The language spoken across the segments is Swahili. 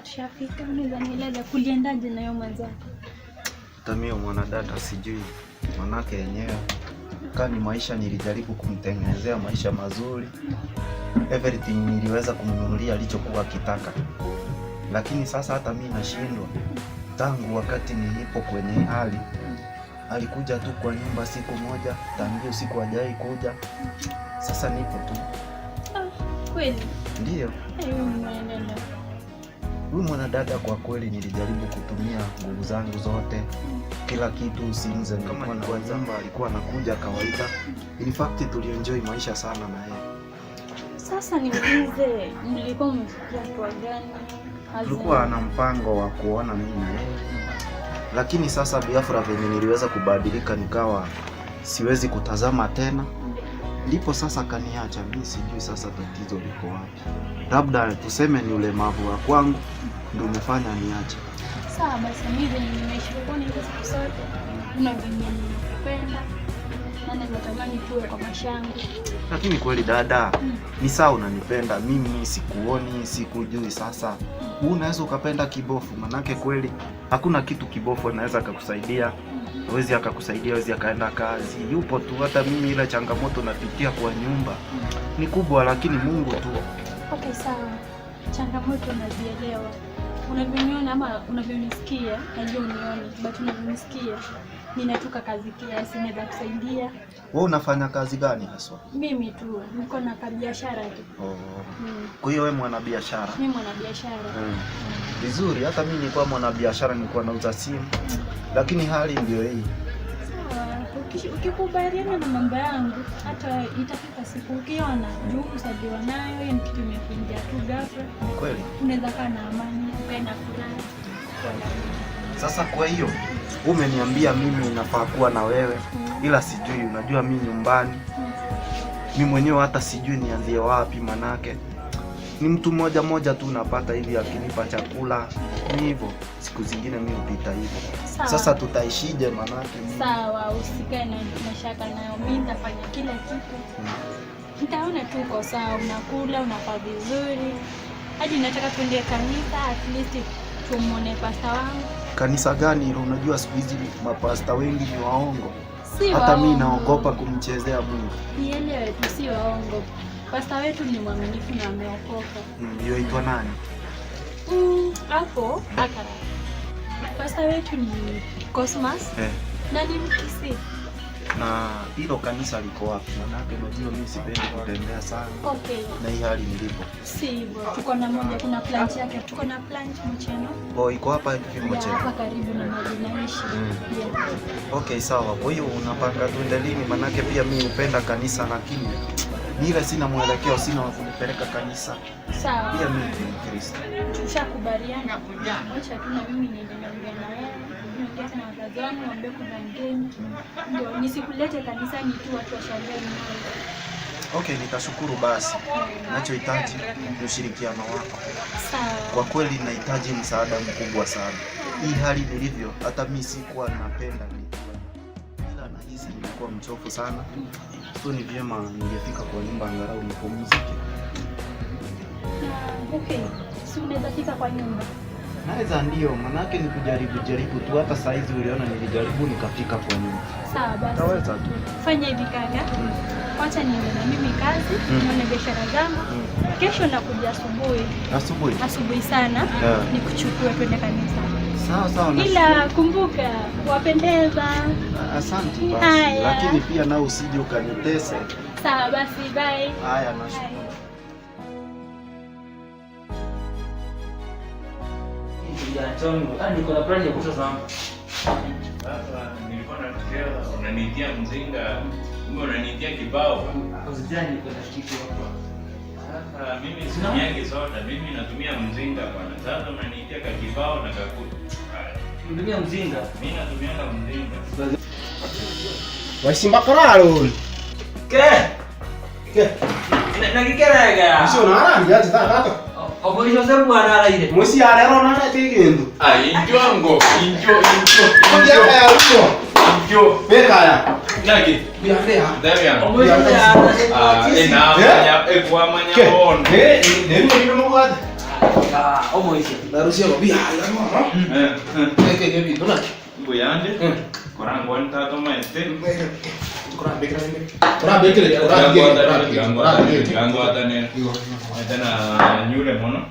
tushafika. Unaweza nieleza kuliendaje na yeye mwanzo? Tamio mwanadada sijui manake yenyewe kani maisha nilijaribu kumtengenezea maisha mazuri. Everything niliweza kumnunulia alichokuwa akitaka. Lakini sasa hata mimi nashindwa. Tangu wakati nilipo kwenye hali alikuja tu kwa nyumba siku moja, tangu siku hajai kuja. Sasa nipo tu. Kweli? Ndio. Huyu mwanadada kwa kweli nilijaribu kutumia nguvu zangu zote. Kila kitu sinze kama ni kwa zamba alikuwa anakuja kawaida. In fact tulienjoy maisha sana na yeye. Sasa niulize, mlikuwa mmefikia hatua gani? Tulikuwa na mpango wa kuona mimi na yeye. Lakini sasa Biafra venye niliweza kubadilika nikawa siwezi kutazama tena. Ndipo sasa kaniacha. Mimi sijui sasa tatizo liko wapi. Labda tuseme ni ulemavu wa kwangu ndio umefanya niache. Sawa basi mimi nimeishi kwa nini siku zote. Unavyonia ninakupenda. Na natamani tuwe kwa mashangu. Lakini kweli dada, ni sawa unanipenda. Mimi sikuoni, sikujui sasa. Unaweza ukapenda kibofu, manake kweli hakuna kitu kibofu anaweza kukusaidia. Hawezi akakusaidia, hawezi akaenda kazi. Yupo tu, hata mimi ile changamoto napitia kwa nyumba ni kubwa, lakini Mungu tu. Okay, sawa. Changamoto nazielewa. Unavyoniona ama unavyonisikia, najua unioni, but unavyonisikia ninatoka kazi kiasi, naweza kusaidia. Wewe unafanya kazi gani haswa? Mimi tu niko na biashara tu. Kwa hiyo wewe mwanabiashara? Mimi mwanabiashara. Vizuri, hata mimi nilikuwa mwanabiashara, nilikuwa nauza simu. Lakini hali ndio hii. Sawa, ukikubaliana na mambo yangu, hata itafika siku ukiona juu usajiliwa nayo, hiyo kitu imekuingia tu ghafla. Kweli? Unaweza kaa na amani, ukaenda kulala. Sasa kwa hiyo umeniambia mimi nafaa kuwa na wewe, ila sijui, unajua mimi nyumbani. Mimi mwenyewe hata sijui nianzie wapi, manake ni mtu mmoja tu napata hivi akinipa chakula. Ni hivyo. Siku zingine mimi upita hivyo. Sasa tutaishije manake mimi? Sawa, usikae na mashaka nayo. Mimi nitafanya kila kitu. Nitaona tu uko sawa, unakula, unafaa vizuri. Hadi nataka tuende kanisa, at least tumuone pasta wangu. Kanisa gani hilo? Unajua siku hizi mapasta wengi ni waongo. Hata mimi naogopa kumchezea Mungu. Nielewe tu, si waongo. Pasta wetu ni mwaminifu na ameokoka. Ndio aitwa nani? Hapo Akara. Pasta wetu ni Cosmas. Na ni Mkisi. Na hilo kanisa liko wapi? Manake unajua mimi sipendi kutembea sana. Okay. Na hii hali nilipo. Si hivyo. Tuko na moja, kuna plant yake. Tuko na plant Mocheno. Iko hapa Mocheno. Hapa karibu na maji naishi. Okay, sawa. Kwa hiyo unapanga tuende lini? Manake pia mimi hupenda kanisa, lakini bila sina mwelekeo, sina wa kunipeleka kanisa. Sawa. Pia mimi ni Mkristo. Tushakubaliana. Acha tu na mimi niendelee na wewe. Niongea na wazazi wangu, niambie kuna mgeni. Ndio nisikulete kanisani tu watu washangae mimi. Okay, nitashukuru basi. Ninachohitaji ni ushirikiano wako. Sawa. Kwa kweli nahitaji msaada mkubwa sana. Hii hali nilivyo, hata mimi sikuwa napenda nilikuwa. Ila nahisi nimekuwa mchofu sana. So ni vyema ningefika kwa nyumba angalau nipumzike. Okay. Si unaweza fika kwa nyumba? Naweza ndio, manake ni kujaribu tu. Hata saizi uliona nilijaribu nikafika kwa nyumba. Sawa basi. Taweza tu. Fanya hivi kaka. Wacha niende na mimi kazi, nione biashara zangu. Kesho nakuja asubuhi. Asubuhi? Asubuhi sana. Nikuchukue twende kanisa. Sawa. Ila kumbuka wapendeza. Asante basi. Lakini pia na usije ukanitese. Sawa basi, bye. Haya, nashukuru. Niko na plan ya kutoa zangu. Sasa nilikuwa nafikiria unanitia mzinga, unanitia kibao. Usijali kwa kitu hapo. Sasa mimi siniangi soda, mimi natumia mzinga bwana. Sasa unanitia kibao na kakuta. Unatumia mzinga? Mimi natumia mzinga. Wasimba karalo. Ke. Nakikeraga. Sio na nani aje tata. Obolisho se bwana ala ile. Musi arero na tegendu. Injo. Ndio ya uko. Injo. Bekaya. Nagi. Biafra. Davian. Obolisho ya. Ina ya kwa manya on. Ndio ndio mkwada. Omo hizo. Narusia kwa bia ya mama. Ke vitu na. Buyande. Korango ntato maete. Kora bekele. Gango atane. Tena nyule mono.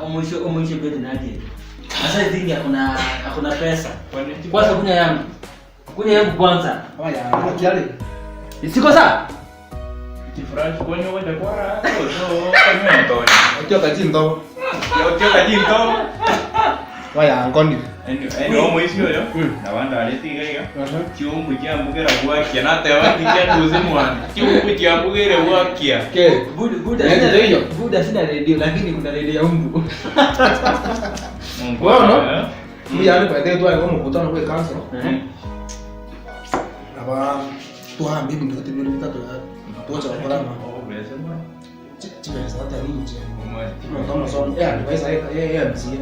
Omo hizo bado nadi. Sasa hivi hakuna pesa. Kwanza kunya yangu. Kunya yangu kwanza. Haya, kwa kiale. Isiko sawa? Kifurahi kwenye wende kwa so kwenye ntoni. Otio kajindo. Yo kajinto. Haya, ngoni. Omo hizo yo. Na wanda aletiga iga. Kiumbu kiambugera gwakia na te wakikia nduzi mwana. Kiumbu kiambugera gwakia. Ke. Buda sina radio lakini kuna radio ya umbu. Wewe no? Mimi kwa ndio kwa mkutano kwa kansa. Aba tuha mimi ndio tibiri mtatu tuacha kwa mama. Chicha sasa nje. Kama sababu advice yeye mzee.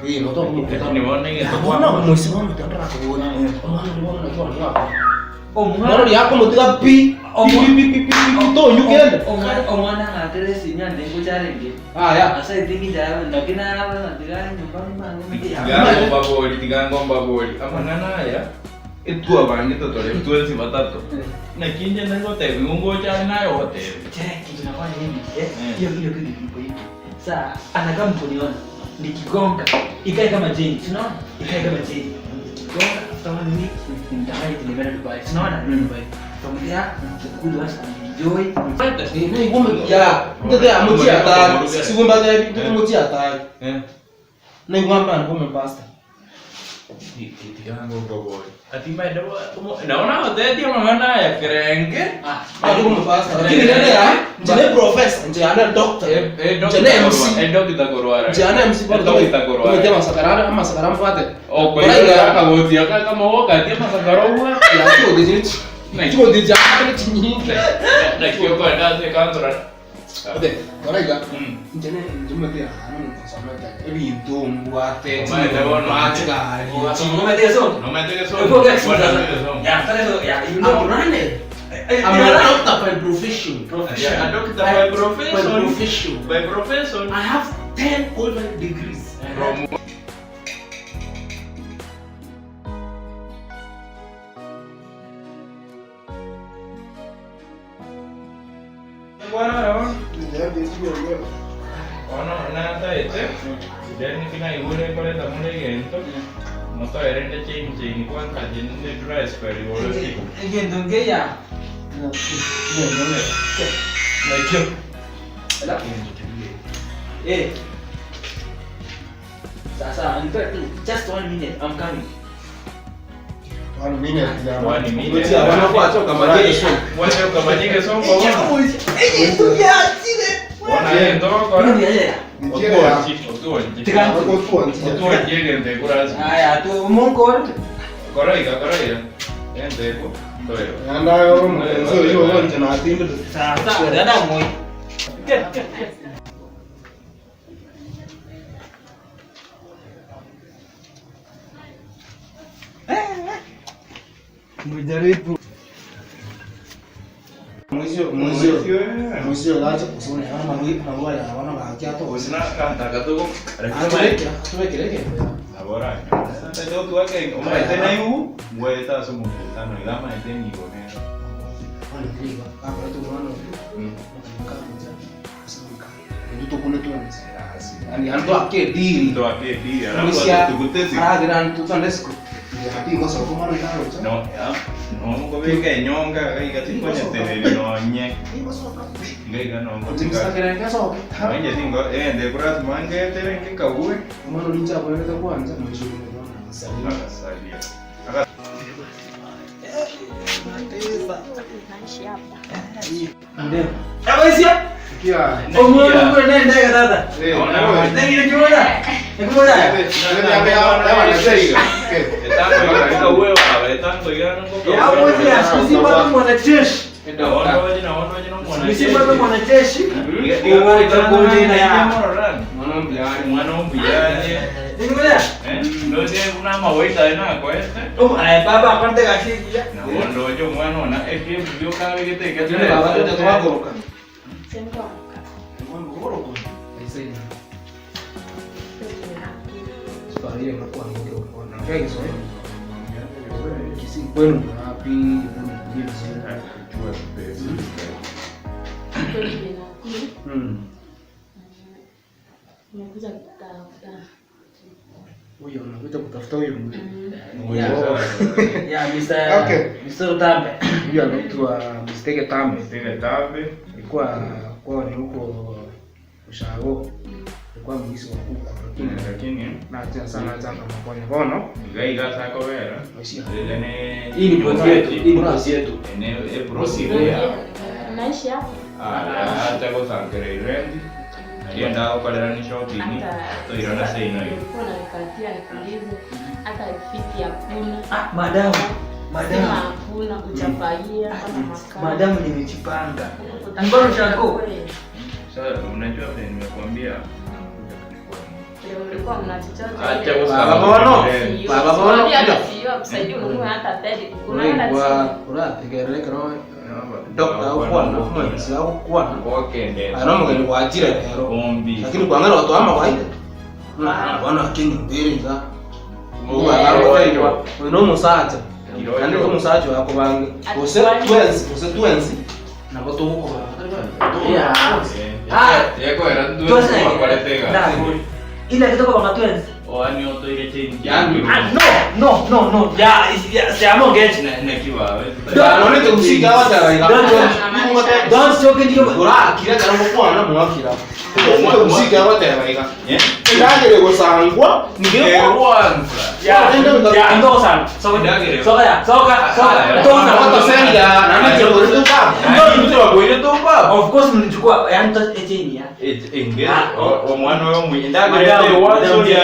Hii ndio mkutano. Ni wone nge Mbona mwislamu tunataka kuona? Mbona unajua ni wapi? Omwana Mbona yako mtiga pi? To nyugenda. omwana ngateresi nyande ngucharenge. Ya. Asa hivi ndio ndakina ndigani nyumbani mangu. Tigango mbaboli. Amanana ya. Itu abangi totole tuenzi batatu. Na kinje nango te ngungo cha nayo hotel. Kitu nafanya nini? Hiyo kitu kipo hivi. Sasa anakaa mkoniona. Nikigonga ikae kama jeni. Unaona? Ikae kama jeni. Gonga kama nini? Ndai tunaenda Dubai. Unaona? Dubai. Pamoja kuja sasa enjoy. Ni ngombe ya. Ndio amuti ata. Sigumba ya amuti ata. Na ngombe ngombe pasta. Tigango mbaboli. Atimai naona hotel ya mwana ya kerenge. Ngombe pasta. Lakini ndio ya. Jene professor, jene doctor. Jene MC. Doctor Korwara. Jene MC kwa Doctor Korwara. Kwa jamaa sakarana ama sakaram pate. Kwa hiyo akaboti kama woka tia masakarowa. Ya tu dijit. Chuo dijit kama chinyinge. Na kio kwa ndase kantora. Ode, koraiga. Jene jumete anu samata. Ebi ndombu ate. Machika. Ngoma deso. No me te so. Ya, pero ya, you know. I'm a doctor by profession. A doctor by profession. By profession. I have 10 qualified degrees. Ono nata ete. Dan kina iure pare tamule gento. Moto erende change kwa kajinde dress peri wole. Ngendo ngeya. Sasa, just 1 minute, I'm coming. 1 minute. 1 minute. Wanakuacha kama je so. Wacha kama nyinge songo. Wana ndo kwa. Haya, tu Mungu. Coraiga. Ende ko. Toyo. Anda yo mwenzo hiyo wote na atimbe. Sasa, dada moi. Mjaribu. Mwisho lacha kusone ama mawa ya wana bakia to. Usina kanta katuko. Tuwekele. Agora. Sasa ndio tu wake umaite na yu. Mweta somo mkutano ilama ite ni gonero. Wanikiwa. Hapa tu mwana. Ndio tukune tu ani ando akedi. Ndo akedi. Mwisha. Tukutesi. Gran tu tandesco. Hati ngosa kwa mara ndalo. No, ya. No ngo beke nyonga kai kati kwenye tele no nye. Ngaiga no ngo. Timsakere ngaso. Mwenye tingo de kurat mange tele ngi kawe. Mwana linja kwa neta kwanza mwisho ni Salia. Ndio. Abaisia? kia. Omo nenda dada. Ndio kiona. Nikuona. Ya moja, sisi bado mwanajeshi. Sisi bado mwanajeshi. Nikuona. Oh, ay baba aparte gashi ya. Kiswahili. Kiswahili unakuwa unaongea Kiswahili. Kisi kwenu wapi? Nimekuja kutafuta. Huyo unakuja kutafuta huyo. Yeah, Mr. Utambe. Huyo anaitwa Mr. Tambe. Mr. Tambe. Ilikuwa kwa ni huko Ushago. Ilikuwa mwisi wa huko Lakini na tena sana sana maponi bono. gai gata ko vera. Hii ni bosi yetu. Hii ni bosi yetu. Eneo Brosilia. Naishi hapa. Hata kwa Sankere Rendi. Kienda kwa ndani shopping. Toirona seino hiyo. Kuna nikatia nikuulize hata fiti hakuna. Madam. Sema hakuna uchapagia kama makaa. Madam nimejipanga. Mbona Ushago? Sasa unajua vile nimekuambia. Ulikuwa mnachochote. Acha kwa Baba bono. Baba bono. Sio kusaidia ununue hata tedi. Kuna hata kuna tegereka no. Dokta kwa na kwa sio kwa na. Okay, ndio. Anaona ni waajira leo. Bombi. Lakini kuangalia watu ama kawaida. Wana kini mbili za. Uno musacha. Kandi ko musacha wako bange. Ose twensi. Na boto huko. Yako era tu kwa letega. Ila kidogo kwa matwenzi. Oani oto ile change. No. Ya siamo ngeti. Na kiwa. Anaona tu usika wata raika. Don't joke ndio. Ora kila kana kwa na mwakira. Usika wata raika. Ndagere gusangwa ngire Ya ndo sana. Of course mnichukua yani echeni ya. Omwana wewe mwindagere wazo ya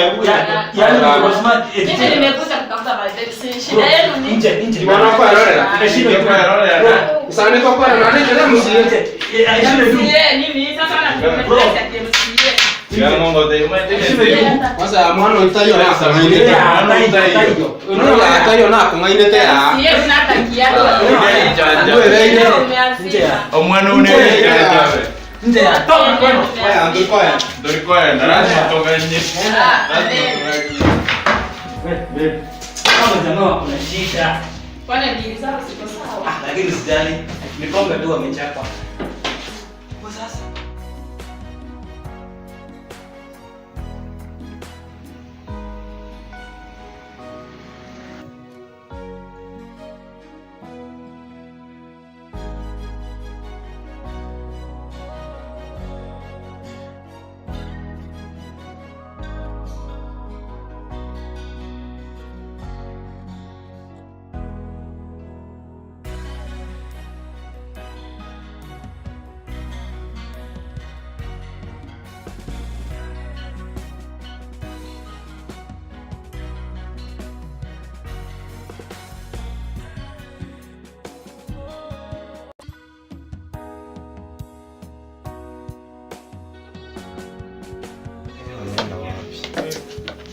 Was smart. Mimi nimekuja kutafuta baadhi. Shida yenu ni Nje. Wanafaa rora. Usane kwa kwa na nini msiye. nini sasa na ya mambo de Sasa mwana utayo na kama ile. Unaona atayo na kama ile tena. Sio natakia. omwana unene jabe Nje ya toka kwenu. ndorikoya ndarazi tonganye Kama jamaa kuna shida. Kwani ndili zao siko sawa. Lakini sijali. Mikonga tu amechapa. Kwa sasa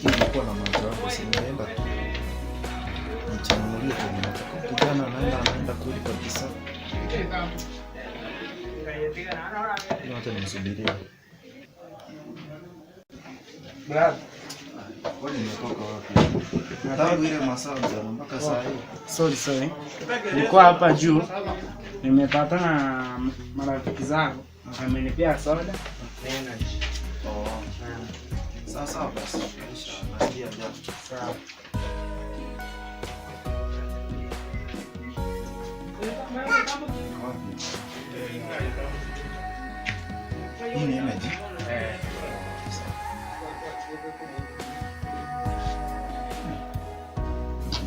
Ilikuwa na mwanzo wako sinaenda tu. Nichamulie tu nataka kijana anaenda kweli kabisa. Yote nimsubiria. Brad, Kwani nimetoka wapi? Tangu ile masaa jana mpaka saa hii. Sorry. Nilikuwa hapa juu. Nimepatana na marafiki zangu. Amenipea soda. Sasa basi kisha nasikia jana. Sawa. Hii ni energy.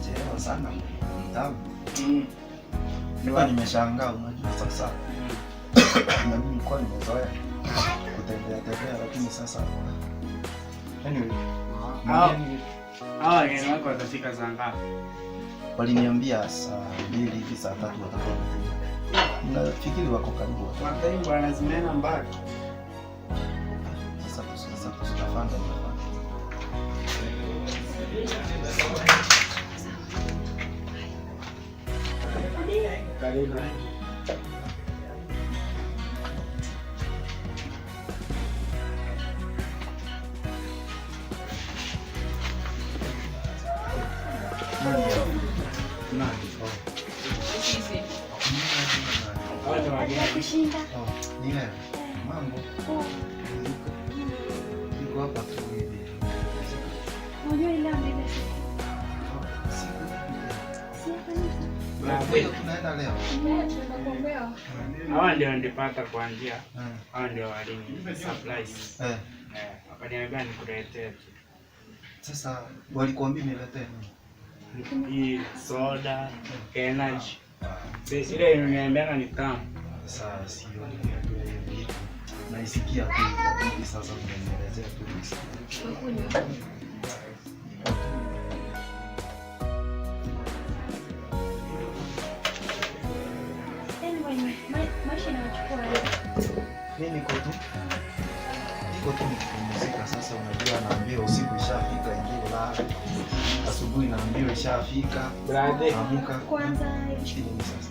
Njema sana. Mtamu. Nilikuwa nimeshangaa unajua sasa. Na mimi nilikuwa nimezoea kutembea lakini sasa anyway, Hawa wageni wako watafika saa ngapi? waliniambia saa 2 hivi saa 3 watakuwa wamefika. Nafikiri wako karibu. Mataimu bwana zimeenda mbali. Sasa tutafanya Karibu. tupate wageni. Kushinda. Ni wewe. Mambo. Niko hapa tu hivi. Unajua ile mbele. Tunaenda leo. Tunakuombea. Hawa ndio nilipata kuanzia. Hawa ndio walimu supplies. Wakaniambia nikuletee tu. Sasa walikuambia niletee hii soda, energy. Sisi ile inaniambia ni tamu. Sasa sioni vitu. Naisikia tu hivi sasa unanielezea tu nisikie. Mimi niko tu nikipumzika sasa. Unajua naambia usiku ishafika, ingine la asubuhi naambia ishafika. Brother, amka Kwanza chini sasa.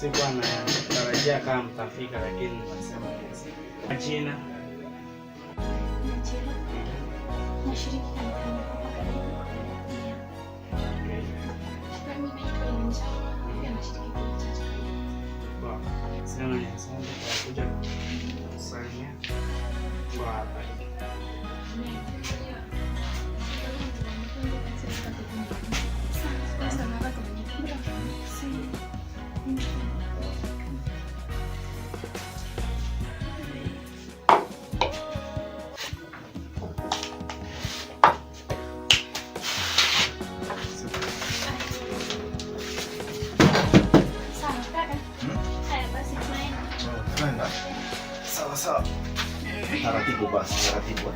sikuwa natarajia kama mtafika, lakini nasema yes. China sema ni asante kwa kuja kusalimia kwa hapa. Sawa. Taratibu basi, taratibu.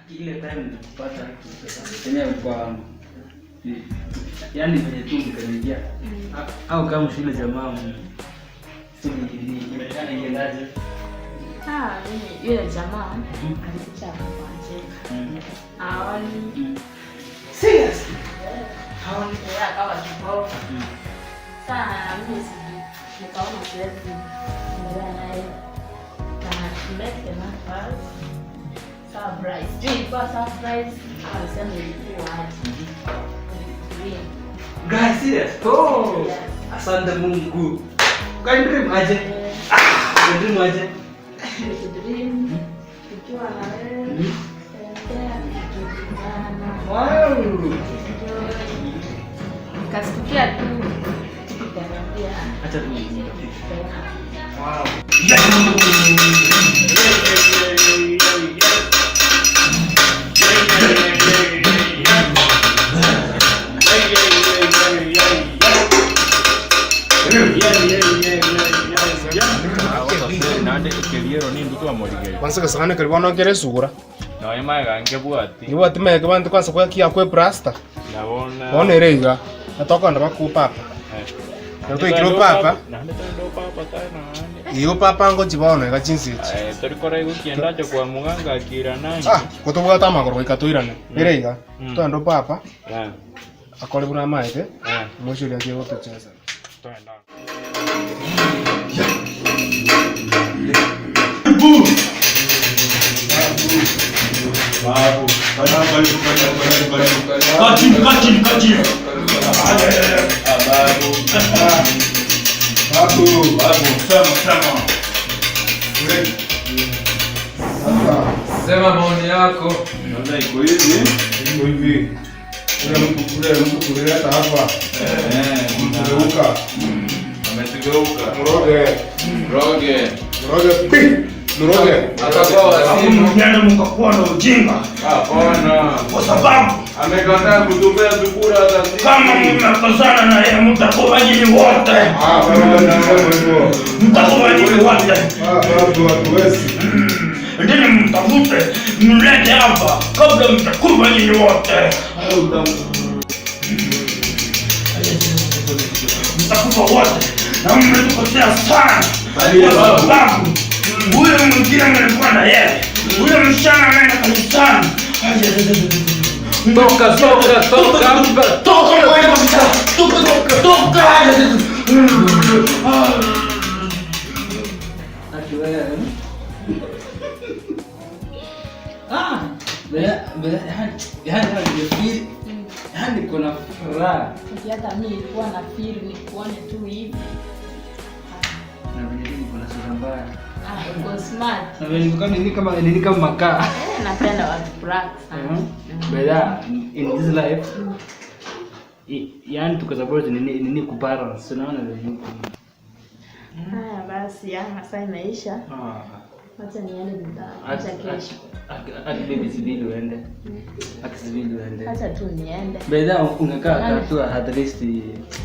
Ile time nilipata Kenya kwa yani venye tu nikaingia au kama shule jamaa ingiendaje? Yule jamaa alikuja hapa kwanza. Awali Serious? hawani kwa kawa kipofu. Sana mimi nikaona siwezi ndio naye. Na tumeke na pass. Surprise. Kwa surprise alisema ilikuwa aje. Guys, serious? Oh, asante Mungu. Dream aje? Dream aje? Dream. Tukiwa na wewe. Wow. Kasikia tu. Tukaniambia. Acha tu. Wow. Kwanza kasana kali wana ngere sura. No emaga ngebwati. Nibwati meke bantu kwanza kwa kia kwe brasta. Nabona. Ona erega. Atoka ndo baku papa. Ndio ikiro papa. Nande ndo papa kana. Iyo papa ngo jibona ga jinsi. Torikora igukienda cyo kwa muganga akira nanyi. Kutubwata amagoro ikatoirane. Erega. To ndo papa. Akole buna maite. Mwisho ile aje wote cheza. Twenda. Babu. Kachim. Babu. Sema. Sema maoni yako. Ndio iko hivi. Ule mtu kuleta hapa. Mtugeuka. Ametugeuka. Mroge. Atakuwa wazimu. Mnaenda mkakuwa na ujinga. Hapana. Kwa sababu Amekataa kutupea tukura hata sisi. kama mnakosana na yeye mtakuwa nyinyi wote. Mtakuwa nyinyi wote. Babu hatuwezi. Ndeni mtafute, mlete hapa kabla mtakuwa nyinyi wote. Mtakufa wote na mmetukosea sana. Kwa sababu huyo mwingine mlikuwa na yeye, huyo msichana anaenda kanisani. Toka. Yani kuna furaha. Hata mimi nilikuwa na feel nikuone tu hivi. Na vile niko na sura mbaya. Uko smart. Na vile kama makaa. Napenda watu furaha sana. But in this life, yani tuko support nini kubalance. Unaona vile. Haya basi, sasa imeisha. Acha niende nyumbani. Acha kesho. Baby sibili uende. Akisibili uende. Acha tu niende. Beda unakaa tu at least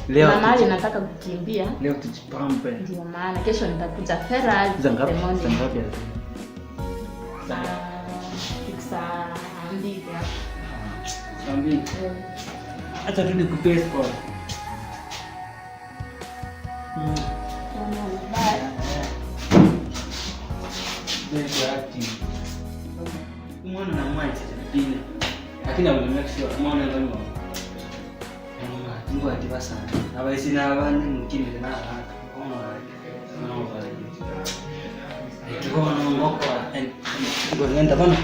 leo. Na mali nataka kukimbia. Leo tujipambe. Ndio maana kesho nitakuja Ferrari. Zangapi? Saa mbili. Sambi. Acha tu nikupe sport. Mwana na mwaje tena. Lakini make sure mwana ndio. Mungu atiba sana. Aba sina abana mkini na haraka. Ono ngoko ngenda bana.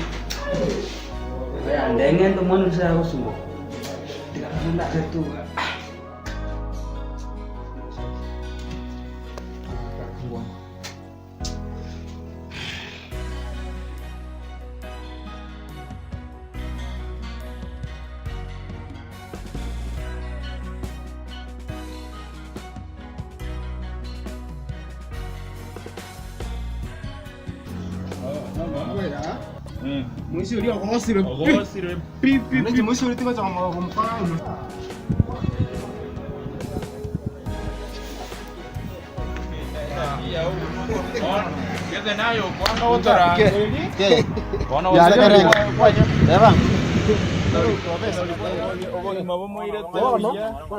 Ya ndenge mwana sasa usungo. Tikana tu. Mwisi uri ogosire pipi. Mwisi mwisi uri tiba chama kumfanya. Kete nayo kwana otra. Kwana otra.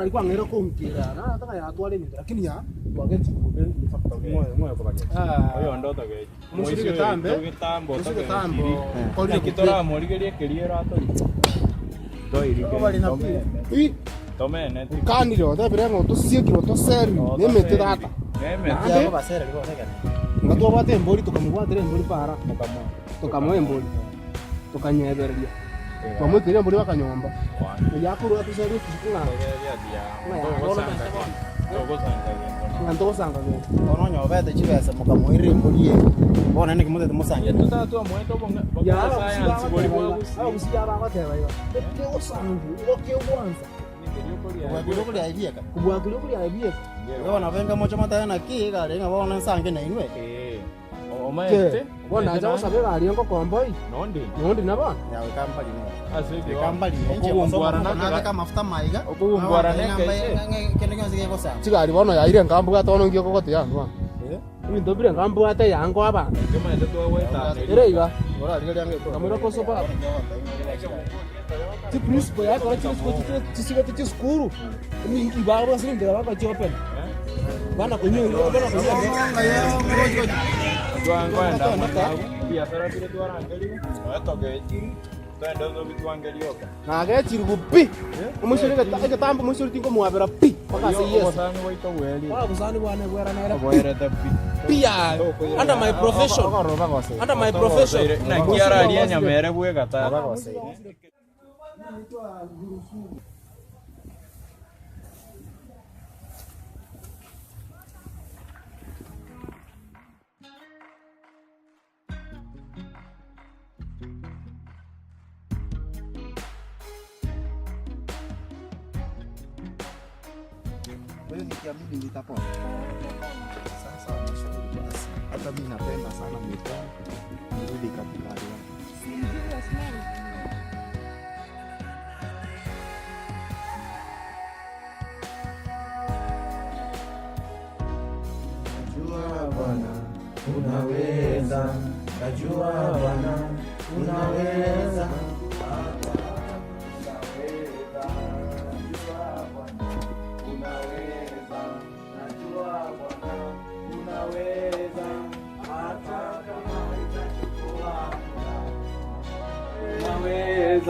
alikuwa ngero kumkira na nataka ya atwale ni lakini ya wageti ni factor moyo kwa bageti oyo ndo togeje musiri tambo kwa kitora morigerie keriera ato do irike tomene kaniro da biremo to siekiro to seri nemete data ya baba seri liko tega ngato bate mbori tukamubwatire mbori para tukamwe mbori tukanyebereria twamwikire mbori bakanyomba yakuru atuseri tukuna ngantosanga ono nyobete chibese mukamwire mbori ye bona ni kimutete musange tutatu amweto bonga science bori bwo usiya babateba yo ke osangu oke wanza kubwakuli aibieka kubwakuli aibieka bona venga mocho mata na ki gari nga bona sange na inwe omaete bona acha usabe gari ngo komboi nondi naba yawe kampali no asiki kampali enche kumbwara na kama mafuta maiga kumbwara ne kende kama sige kosa chigari bona yaire ngambuga tono ngio kokote yanwa Window bile ngambo ate yango aba. Kama ndio tu weta. Ere iba. Ora lige yange to. Kamera ko sopa. Ti principal ya ko ti skuru. Ni iba ba sini ndera ba chopen. Bana kunyo bana kunyo. Tuangwenda. Biashara vile tu arangeli. Watoke. Twende ndo vitu angelioka. Na ga chirupi. Umushirika take tambo mushirika mwabera pi. Pakasi yes. Wasani waito weli. Wala kusani bwana gwera na era. Bwere da pi. Pia under my profession. Under my profession. Na kiara alienya mere bwe gata. Wewe nikiamini nitapona. Sasa nashukuru basi. Hata mimi napenda sana mikono. Nirudi katika hali yangu. Najua Bwana unaweza. Najua Bwana unaweza.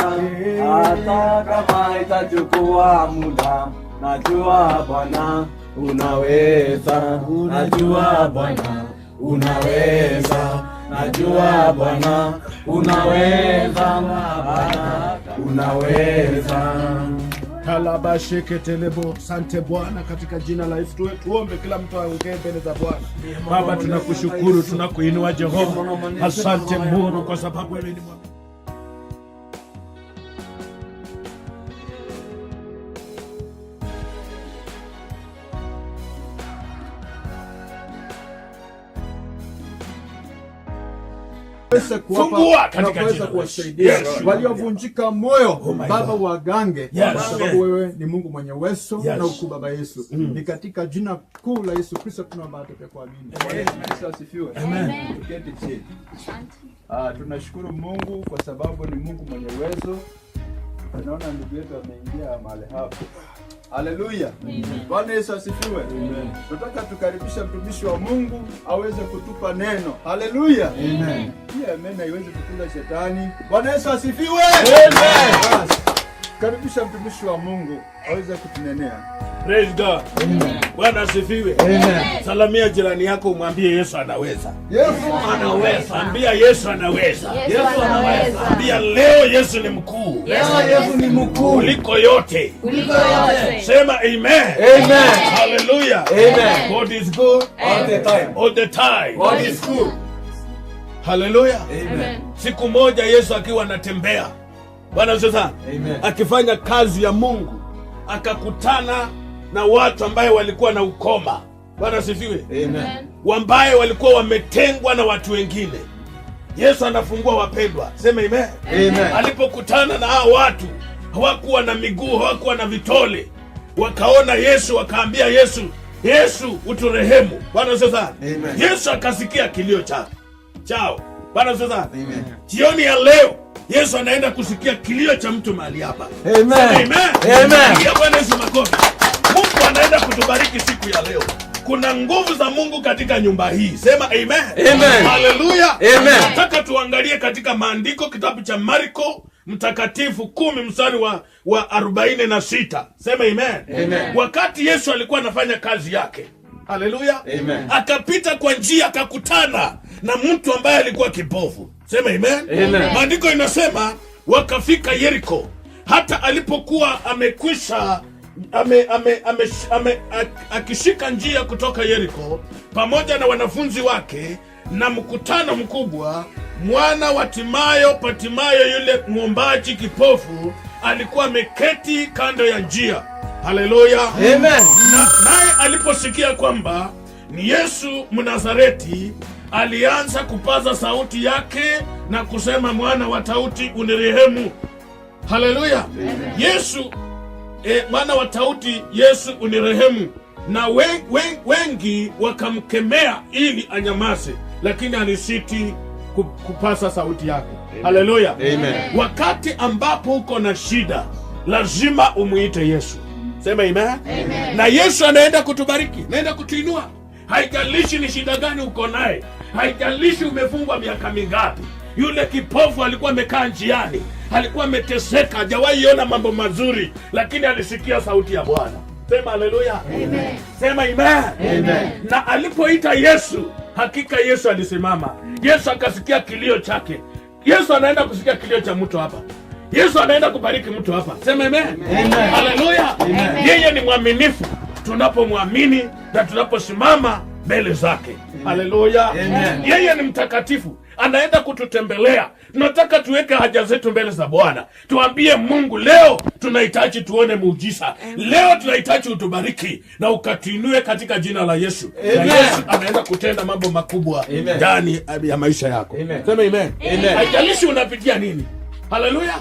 hata kama itachukua muda. Najua Bwana unaweza, najua Bwana unaweza, najua Bwana unaweza, unaweza. Kalabasheke telebo. Asante Bwana, katika jina la Yesu tuombe, kila mtu aongee mbele za Bwana. Baba, tunakushukuru, tunakuinua Jehova. Asante Mungu kwa sababu wewe ni mwema. Fungua katika jina kuwasaidia waliovunjika moyo. Baba wagange, kwa sababu wewe ni Mungu mwenye uwezo na ukuu. Baba Yesu, ni katika jina kuu la Yesu Kristo tunaomba tukiamini. Yesu asifiwe. Amen. Tuketi chini. Tunashukuru Mungu kwa sababu ni Mungu mwenye uwezo. Tunaona ndugu yetu ameingia mahali hapo. Haleluya. Bwana Yesu asifiwe. Amen. Tunataka tukaribisha mtumishi wa Mungu aweze kutupa neno. Haleluya. Amen. Pia amen haiwezi kufunga shetani. Bwana Yesu asifiwe. Amen. Karibisha mtumishi wa Mungu aweze kutunenea. Praise God. Amen. Bwana asifiwe. Amen. Salamia jirani yako umwambie Yesu anaweza. Yesu anaweza. Ambia Yesu anaweza. Yesu anaweza. Ambia leo Yesu ni mkuu. Yesu ni mkuu kuliko yote. Kuliko yote. Sema amen. Amen. Hallelujah. Amen. God is good all the time. All the time. God is good. Hallelujah. Amen. Siku moja Yesu akiwa anatembea, Bwana sasa, akifanya kazi ya Mungu, akakutana na watu ambaye walikuwa na ukoma. Bwana sifiwe. Amen. Ambaye walikuwa wametengwa na watu wengine. Yesu anafungua wapendwa. Sema amen. Amen. Alipokutana na hao watu, hawakuwa na miguu, hawakuwa na vitole. Wakaona Yesu, wakaambia Yesu, Yesu uturehemu. Bwana sasa. Yesu akasikia kilio chao. Bwana sasa. Jioni ya leo Yesu anaenda kusikia kilio cha mtu mahali hapa. Amen. Amen. Amen. Bwana Yesu makofi. Mungu anaenda kutubariki siku ya leo. Kuna nguvu za Mungu katika nyumba hii. Sema amen. Amen. Hallelujah. Amen. Nataka tuangalie katika maandiko, kitabu cha Marko mtakatifu 10 mstari wa 46. Sema amen. Amen. Wakati Yesu alikuwa anafanya kazi yake. Hallelujah. Amen. Akapita kwa njia, akakutana na mtu ambaye alikuwa kipofu. Sema amen. Amen. Maandiko inasema wakafika Yeriko. Hata alipokuwa amekwisha akishika njia kutoka Yeriko pamoja na wanafunzi wake na mkutano mkubwa, mwana wa Patimayo yule mwombaji kipofu alikuwa ameketi kando ya njia. Haleluya. Amen. Naye aliposikia kwamba ni Yesu Mnazareti, alianza kupaza sauti yake na kusema, mwana wa Daudi unirehemu. Haleluya. Yesu mwana wa Daudi, Yesu unirehemu. Na wengi wakamkemea ili anyamaze, lakini alisiti kupasa sauti yake. Haleluya. Amen. Wakati ambapo uko na shida, lazima umuite Yesu. Sema amen. Amen. Na Yesu anaenda kutubariki, anaenda kutuinua. Haijalishi ni shida gani uko naye, haijalishi umefungwa miaka mingapi. Yule kipofu alikuwa amekaa njiani, alikuwa ameteseka, hajawahi ona mambo mazuri, lakini alisikia sauti ya Bwana. Sema haleluya. Amen. Sema amen. Amen. Na alipoita Yesu, hakika Yesu alisimama. Yesu akasikia kilio chake. Yesu anaenda kusikia kilio cha mtu hapa. Yesu anaenda kubariki mtu hapa. Sema amen. Amen. Haleluya. Yeye ni mwaminifu tunapomwamini na tunaposimama mbele zake. Haleluya. Yeye ni mtakatifu, anaenda kututembelea. Tunataka tuweke haja zetu mbele za Bwana. Tuambie Mungu, leo tunahitaji tuone muujiza. Leo tunahitaji utubariki na ukatuinue katika jina la Yesu. Amen. Na Yesu anaenda kutenda mambo makubwa ndani ya maisha yako. Sema amen. Haijalishi unapitia nini. Haleluya.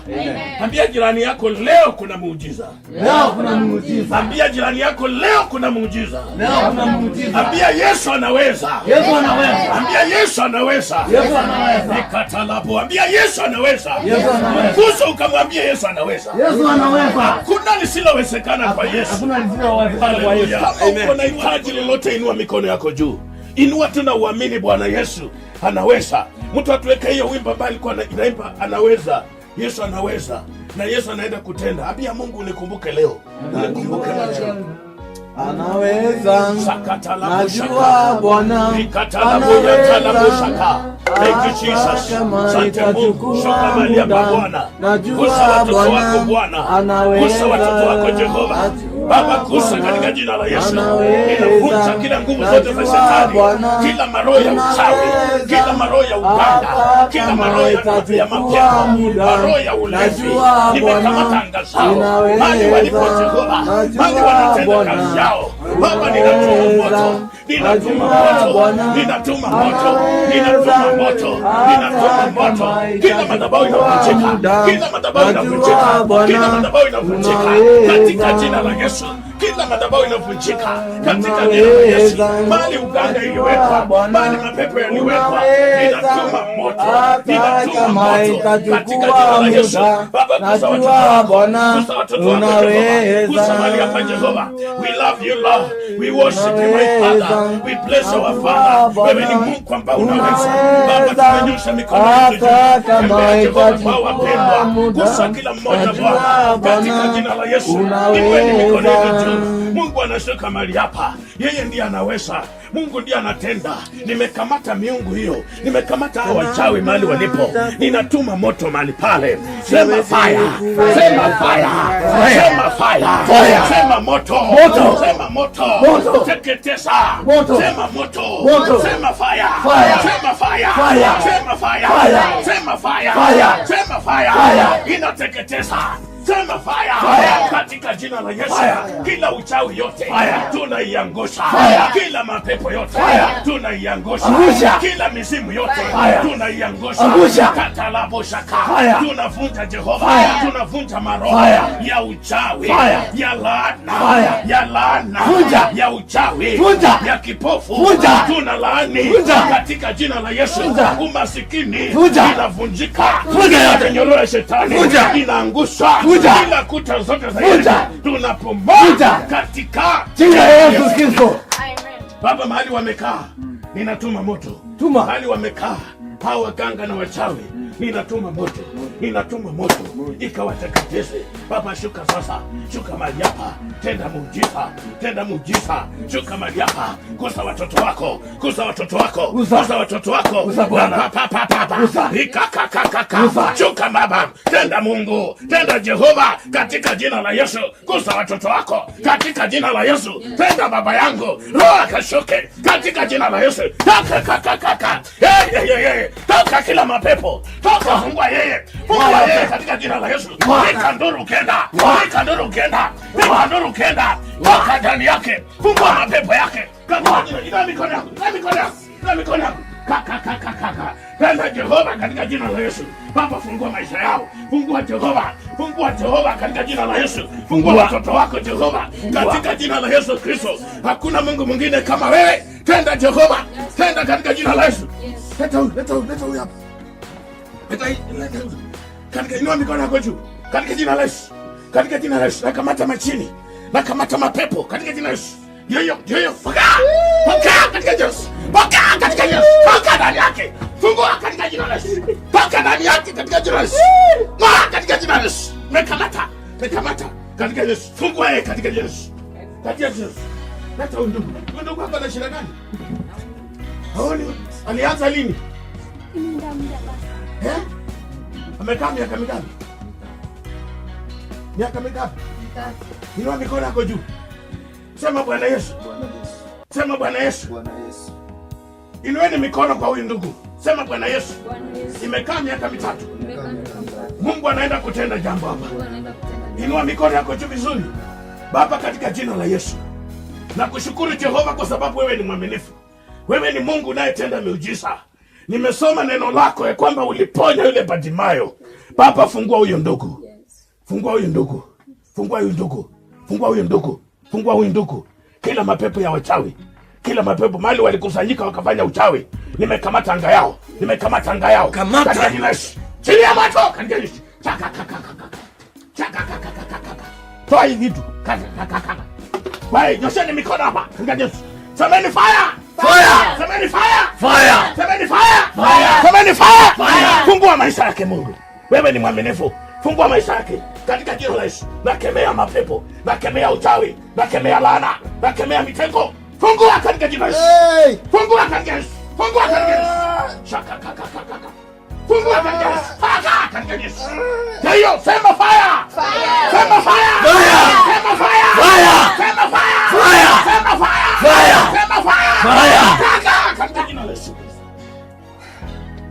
Ambia jirani yako, leo kuna muujiza. Leo kuna muujiza. Ambia jirani yako, leo kuna muujiza. Leo kuna muujiza. Ambia Yesu anaweza. Yesu anaweza. Ambia Yesu anaweza. Yesu anaweza. Nikatalapo. Ambia Yesu anaweza. Yesu anaweza. Kuso ukamwambia Yesu anaweza. Yesu anaweza. Hakuna lisilowezekana kwa Yesu. Hakuna lisilowezekana kwa Yesu. Amen. Kuna hitaji lolote, inua mikono yako juu. Inua tena uamini Bwana Yesu anaweza. Mtu atuweke hiyo wimbo ambayo alikuwa inaimba anaweza. Yesu anaweza na Yesu anaenda kutenda. Abia Mungu unikumbuke leo. Unikumbuke leo. Anaweza. Najua Bwana. Anaweza. Thank you Jesus. Asante Mungu. Shuka mali ya Bwana. Gusa watoto wako Bwana. Gusa watoto wako Jehova. Baba, gusa katika jina la Yesu. Ninavunja kila nguvu zote za shetani, kila maroho ya uchawi, kila maroho ya uganga, kila maroho ya mapepo, maroho ya ulevi. Nimekamata anga zao mali walipo Jehova, mali wanatenda kazi yao. Baba, ninatuma moto, ninatuma moto, ninatuma moto, ninatuma moto, ninatuma moto. Kila madhabahu inavunjika, kila madhabahu inavunjika, kila madhabahu inavunjika katika jina la Yesu. Kila madhabahu inavunjika katika jina la Yesu. Mali uganga iliwekwa, mali mapepo yaliwekwa, ninatuma moto, ninatuma moto katika jina la Yesu. Baba, gusa watoto wako, gusa watoto wako Jehova, gusa mali hapa Jehova. We love you Lord, we worship you my Father, we bless our Father. Wewe ni Mungu ambaye unaweza. Baba, tumenyosha mikono yetu Jehova kwa wapendwa, gusa kila mmoja Bwana katika jina la Yesu. Inueni mikono yetu. Mungu anashuka mali hapa, yeye ndiye anaweza. Mungu ndiye anatenda. Nimekamata miungu hiyo, nimekamata hao wachawi mahali walipo, ninatuma moto mahali pale. Sema fire, sema fire, sema fire, sema moto, sema moto, teketeza, sema moto, sema fire, sema fire, sema fire, sema fire, sema fire, inateketeza. Sema fire katika jina la Yesu. Kila uchawi yote tunaiangusha, kila mapepo yote tunaiangusha, kila mizimu yote tunaiangusha. Katalabo shaka, tunavunja Jehova, tunavunja maroho ya uchawi, ya laana, ya laana, ya uchawi, ya kipofu, tunalaani katika jina la Yesu. Umasikini inavunjika, nyororo ya shetani inaangushwa. Kila kuta zote za Yesu tunapomoa katika jina la Yesu Kristo. Baba, mahali wamekaa ninatuma moto. Mahali wamekaa hao waganga na wachawi ninatuma moto, ninatuma moto ikawateketeze. Baba, shuka sasa, shuka mahali hapa, tenda muujiza, tenda muujiza. Shuka mahali hapa, gusa watoto wako, gusa watoto wako, gusa watoto wako. Shuka Baba, tenda Mungu, tenda Jehova katika jina la Yesu. Gusa watoto wako katika jina la Yesu. Tenda Baba yangu, roho akashuke katika jina la Yesu. Toka kila mapepo, toka, fungua yeye, fungua yeye katika jina la Yesu. Ikanduru kenda, ikanduru kenda, ikanduru kenda, toka ndani yake, fungua mapepo yake katika jina. Ina mikono yako, ina mikono yako, ina mikono yako. Tenda Jehova katika jina la Yesu. Baba, fungua maisha yao, fungua Jehova, fungua Jehova katika jina la Yesu. Fungua watoto wako Jehova katika jina la Yesu Kristo. Hakuna Mungu mwingine kama wewe. Tenda Jehova, tenda katika jina la Yesu. Leta huyu hapa. Leta huyu. Katika, inua mikono yako juu katika jina la Yesu. Katika jina la Yesu nakamata machini, nakamata mapepo katika jina la Yesu. Yoyo, paka katika Yesu. Paka katika Yesu. Paka ndani yake. Fungua katika jina la Yesu. Paka ndani yake katika jina la Yesu. Katika jina la Yesu. Mekamata katika Yesu. Fungua yeye katika Yesu. Katika Yesu. Leta undugu. Undugu hapa na shida gani? Haoni alianza lini? Amekaa miaka mingapi? Miaka mingapi? Inua mikono yako juu. Sema Bwana Yesu. Sema Bwana Yesu. Inueni mikono kwa huyu ndugu. Sema Bwana Yesu. Imekaa miaka 3. Mungu anaenda kutenda jambo hapa. Inua mikono yako juu vizuri. Baba, katika jina la Yesu, nakushukuru Jehova kwa sababu wewe ni mwaminifu. Wewe ni Mungu unayetenda miujiza. Nimesoma neno lako ya kwamba uliponya yule Bartimayo. Baba, fungua huyo ndugu. Fungua huyo ndugu. Fungua huyo ndugu. Fungua huyo ndugu. Fungua huyo ndugu. Kila mapepo ya wachawi, kila mapepo mahali walikusanyika wakafanya uchawi, nimekamata anga yao. Nimekamata anga yao. Katika jina la Yesu. Chini ya moto katika Yesu. Chaka. Toa hii vitu. Kaka. Wewe nyosheni mikono hapa. Katika Yesu. Semeni fire! Fire! Semeni fire! Fire! Semeni fire! Fire! Semeni fire! Fire! Fungua maisha yake Mungu. wewe ni mwaminifu. Fungua maisha yake katika jina la Yesu. Nakemea mapepo, nakemea uchawi, nakemea laana, nakemea mitego. Fungua katika jina la Yesu. Fungua katika Yesu. Fungua katika Yesu. Shaka kaka. Fungua katika Yesu. Faka katika Yesu. Hiyo sema fire. Sema fire. Sema fire. Sema fire. Sema fire. Sema fire. Faka katika jina la Yesu.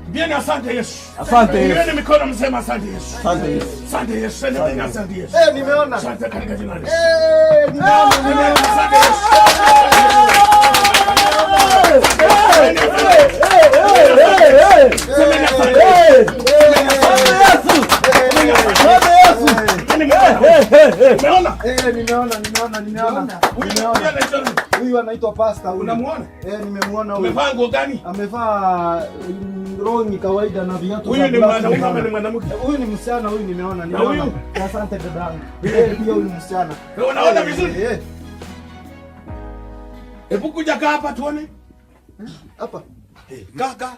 Bien, asante Yesu. Asante Yesu. Niweni mikono msema asante Yesu. Asante Yesu. Asante Yesu. Niweni asante Yesu. Nimeona. Asante katika jina la Yesu. Nimeona. Asante Yesu. Nimeona. Huyu anaitwa Pastor. Unamuona? Nimemuona huyu. Amevaa nguo gani? Amevaa rongi kawaida na viatu. Huyu ni mwanaume ama ni mwanamke? Huyu ni msichana, huyu nimeona. Na huyu? Asante dadangu. Pia huyu msichana. Unaona vizuri? Hebu kuja kaa hapa tuone. Hapa. Kaka.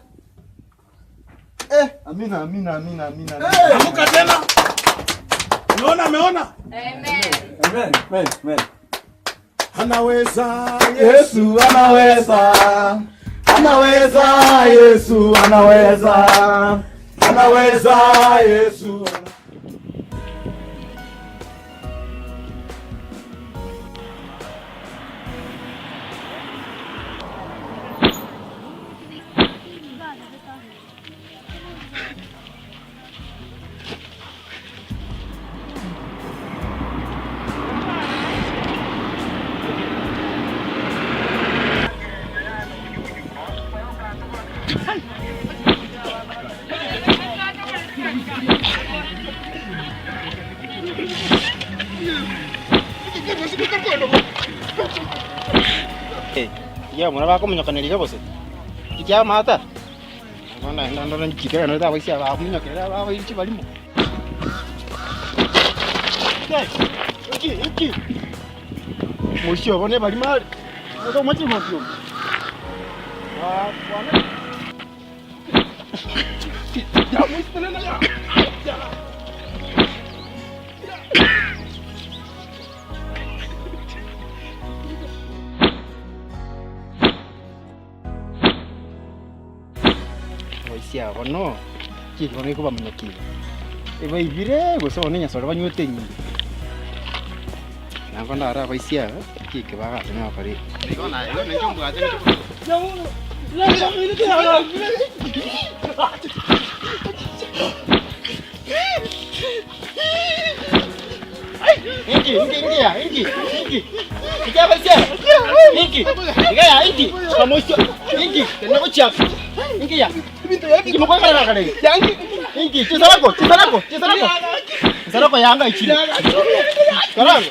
Amina. Amuka tena. Ameona? Amen. Anaweza Yesu anaweza. Yesu anaweza. Yesu. Ya, mana aku menyokannya bos. Jika mata, mana nonton jika nonton apa sih? Aku menyokannya apa ini balik mu? Iki. Musuh apa ni balik mal? Aku macam musuh. Mana? Ya, musuh ni nak. Sia kono ki kono ko bamnyaki eba ibire go so nya so ba nyote nyi na konda ara ba sia ki ke ba ga tena pare ni kona ilo ne chombu ate Inki. Kita apa sih? Inki. Tiga ya Inki. Kamu sih Inki. Kenapa siap? Inki ya. Inki mau kemana kali? Inki. Cesar aku yang enggak icin. Sekarang.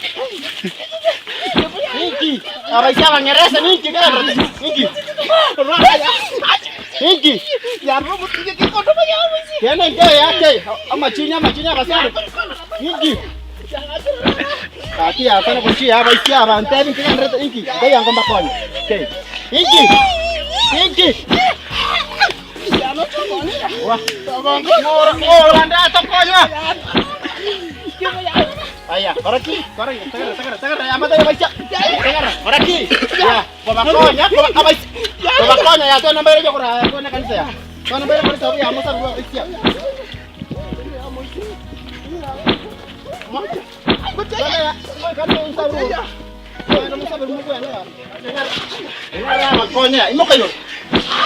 Inki. Apa siapa ngeres Inki kan? Inki. Ya lu butuh ke kono banyak apa sih? Ya nih ya. Amacinya kasar. Inki. Aqui, a cana contigo, vai se a vantagem que entra aqui. Daí a comba con. Ok. Inki. Ya no tô bom. Wah, tá bom. Anda tá conya. Ayah, ora aqui. Tegar. Ya mata vai se. Tegar. Ora aqui. Ya, comba conya, comba conya ya, tu namanya aja kurang. Aku nak kan saya. Tu namanya kan saya ya, masa gua siap. Betul ya. Kan usah bro. Kan usah bermuku ya. Dengar makonya. Imo kayo.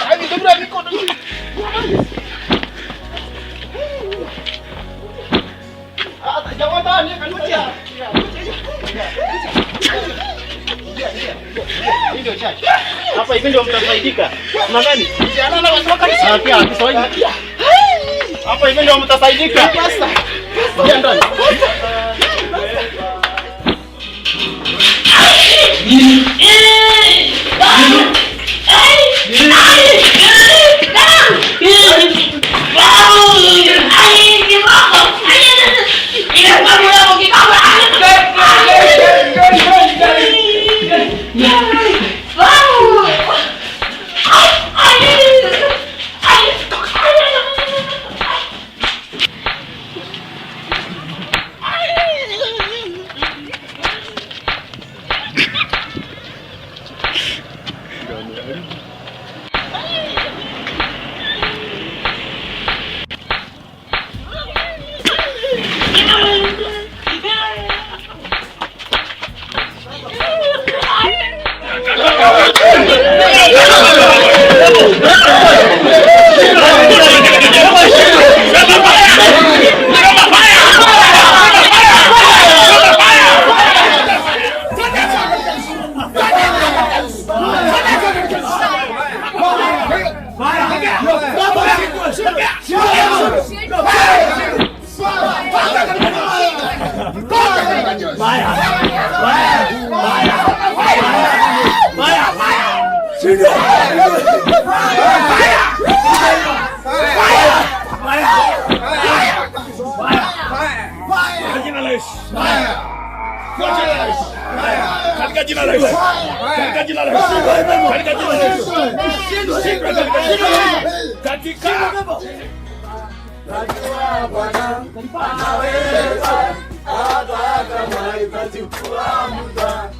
Ay, dito bro, ni ko. Jawatan ni kan dia. Ndio cha. Hapa hivi ndio mtasaidika. Unadhani? Siana na watu wakati. Pia Kiswahili. Hapa hivi ndio mtasaidika. Basta. Ndio ndani.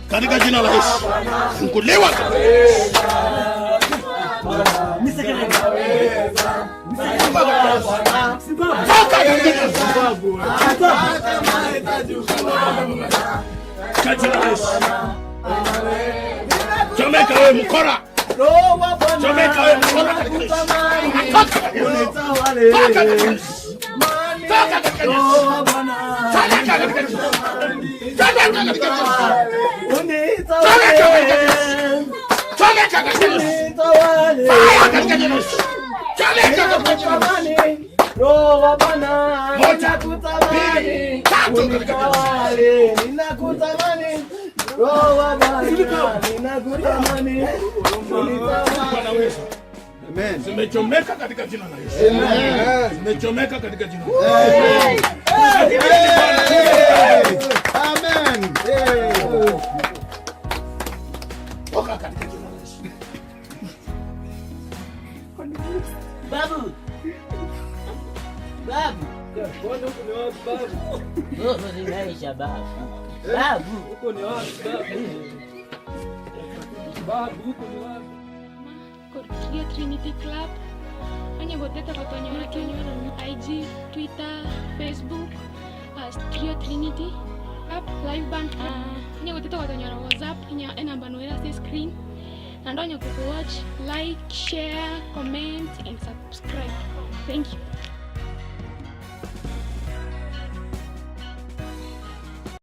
Katika jina la Yesu. Funguliwa. Chomeka wewe mkora. Chomeka wewe mkora katika Yesu. Toka katika Yesu. Amen. Zimechomeka katika jina la Yesu. Amen. Zimechomeka katika jina la Yesu. Amen. Toka katika jina la Yesu. Babu. Babu. Mbona uko ni wapi babu? Wewe unaisha babu. Babu, uko ni wapi babu? Babu, uko ni wapi? Trio Trinity Club. Hanya boteta katonyora IG, Twitter, Facebook, Trio Trinity Club live band. Hanya boteta katonyora WhatsApp, hanya enamba noera se screen. Nandonya kuku watch, like, share, comment and subscribe. Thank you.